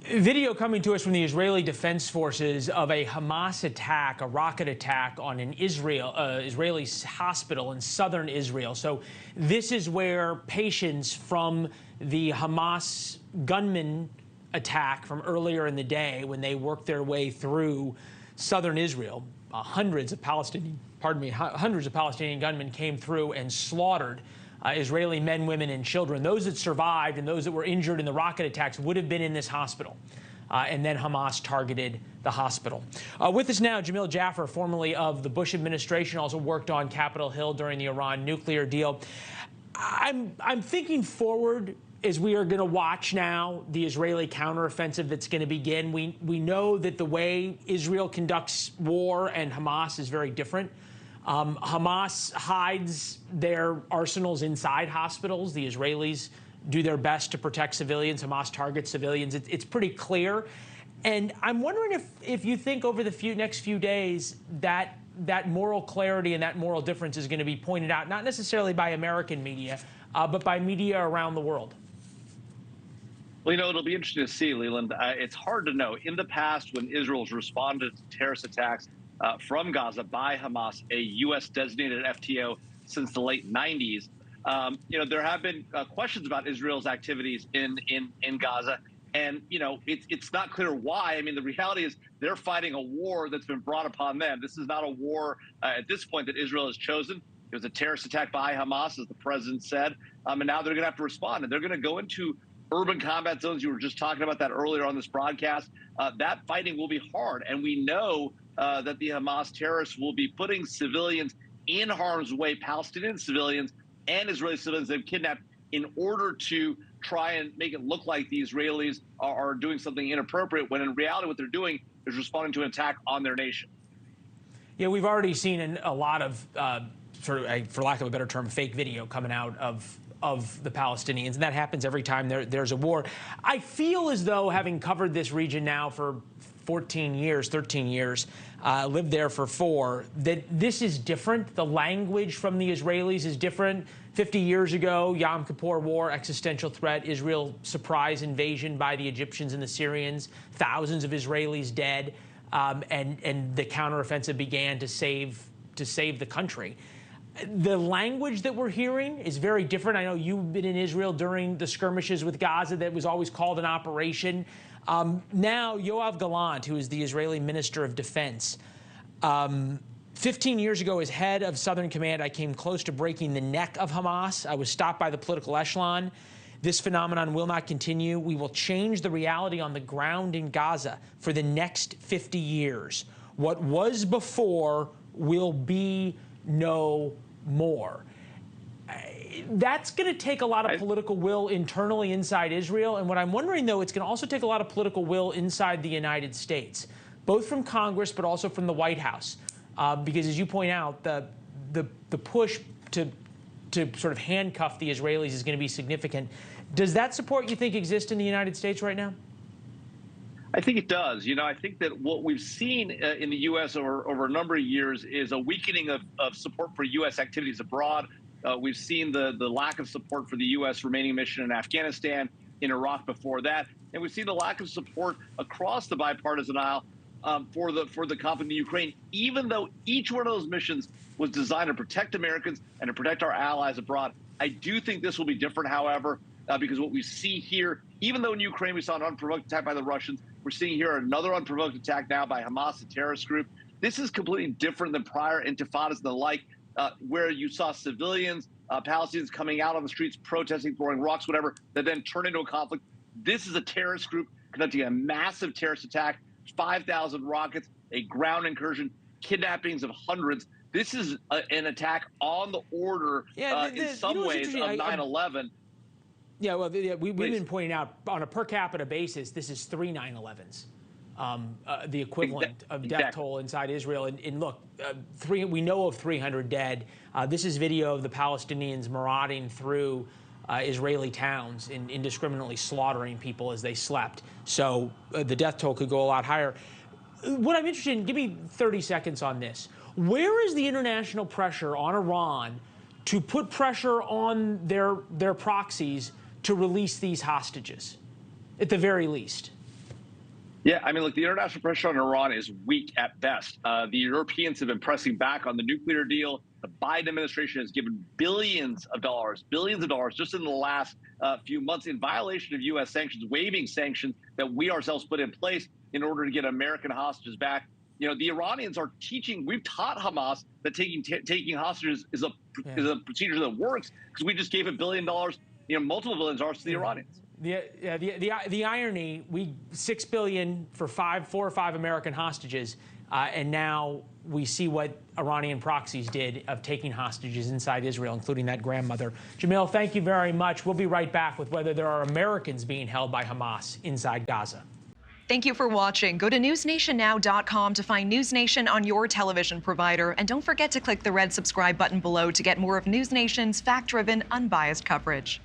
Video coming to us from the Israeli Defense Forces of a Hamas attack, a rocket attack on an Israeli hospital in southern Israel. So this is where patients from the Hamas gunman attack from earlier in the day, when they worked their way through southern Israel, hundreds of Palestinian gunmen came through and slaughtered Israeli men, women, and children. Those that survived and those that were injured in the rocket attacks would have been in this hospital. And then Hamas targeted the hospital. With us now, Jamil Jaffer, formerly of the Bush administration, also worked on Capitol Hill during the Iran nuclear deal. I'm thinking forward as we are going to watch now the Israeli counteroffensive that's going to begin. We know that the way Israel conducts war and Hamas is very different. Hamas hides their arsenals inside hospitals. The Israelis do their best to protect civilians. Hamas targets civilians. It's pretty clear. And I'm wondering if you think over the next few days that moral clarity and that moral difference is going to be pointed out, not necessarily by American media, but by media around the world. Well, it'll be interesting to see, Leland. It's hard to know. In the past, when Israel's responded to terrorist attacks from Gaza by Hamas, a U.S. designated FTO since the late 90s, there have been questions about Israel's activities in Gaza. And, it's not clear why. I mean, the reality is they're fighting a war that's been brought upon them. This is not a war at this point that Israel has chosen. It was a terrorist attack by Hamas, as the president said. And now they're going to have to respond. And they're going to go into urban combat zones. You were just talking about that earlier on this broadcast. That fighting will be hard. And we know that the Hamas terrorists will be putting civilians in harm's way, Palestinian civilians and Israeli civilians they've kidnapped, in order to try and make it look like the Israelis are doing something inappropriate, when in reality what they're doing is responding to an attack on their nation. Yeah, we've already seen a lot of for lack of a better term, fake video coming out of the Palestinians, and that happens every time there's a war. I feel as though, having covered this region now for 13 years, lived there for 4, that this is different. The language from the Israelis is different. 50 years ago, Yom Kippur War, existential threat, Israel surprise invasion by the Egyptians and the Syrians, thousands of Israelis dead, and the counteroffensive began to save the country. The language that we're hearing is very different. I know you've been in Israel during the skirmishes with Gaza that was always called an operation. Now, Yoav Gallant, who is the Israeli Minister of Defense, 15 years ago, as head of Southern Command, I came close to breaking the neck of Hamas. I was stopped by the political echelon. This phenomenon will not continue. We will change the reality on the ground in Gaza for the next 50 years. What was before will be no more. That's going to take a lot of political will internally inside Israel. And what I'm wondering, though, it's going to also take a lot of political will inside the United States, both from Congress but also from the White House. Because, as you point out, the push to sort of handcuff the Israelis is going to be significant. Does that support, you think, exist in the United States right now? I think it does. I think that what we've seen in the U.S. over a number of years is a weakening of support for U.S. activities abroad. We've seen the lack of support for the U.S. remaining mission in Afghanistan, in Iraq before that. And we've seen the lack of support across the bipartisan aisle for the conflict in Ukraine, even though each one of those missions was designed to protect Americans and to protect our allies abroad. I do think this will be different, however, because what we see here, even though in Ukraine we saw an unprovoked attack by the Russians, we're seeing here another unprovoked attack now by Hamas, a terrorist group. This is completely different than prior intifadas and the like, where you saw civilians, Palestinians coming out on the streets, protesting, throwing rocks, whatever, that then turn into a conflict. This is a terrorist group conducting a massive terrorist attack, 5,000 rockets, a ground incursion, kidnappings of hundreds. This is an attack on the order, in some ways, of 9/11. Yeah, well, we've been pointing out, on a per capita basis, this is 3 9/11s, the equivalent of death toll inside Israel. And look, we know of 300 dead. This is video of the Palestinians marauding through Israeli towns and indiscriminately slaughtering people as they slept. So the death toll could go a lot higher. What I'm interested in, give me 30 seconds on this. Where is the international pressure on Iran to put pressure on their proxies to release these hostages, at the very least? Yeah, I mean, look, the international pressure on Iran is weak at best. The Europeans have been pressing back on the nuclear deal. The Biden administration has given billions of dollars just in the last few months in violation of U.S. sanctions, waiving sanctions that we ourselves put in place in order to get American hostages back. You know, the Iranians are teaching. We've taught Hamas that taking hostages is a procedure that works because we just gave $1 billion, multiple $1 billion to the Iranians. The irony: we $6 billion for 4 or 5 American hostages, and now we see what Iranian proxies did of taking hostages inside Israel, including that grandmother. Jamil, thank you very much. We'll be right back with whether there are Americans being held by Hamas inside Gaza. Thank you for watching. Go to newsnationnow.com to find News Nation on your television provider. And don't forget to click the red subscribe button below to get more of News Nation's fact-driven, unbiased coverage.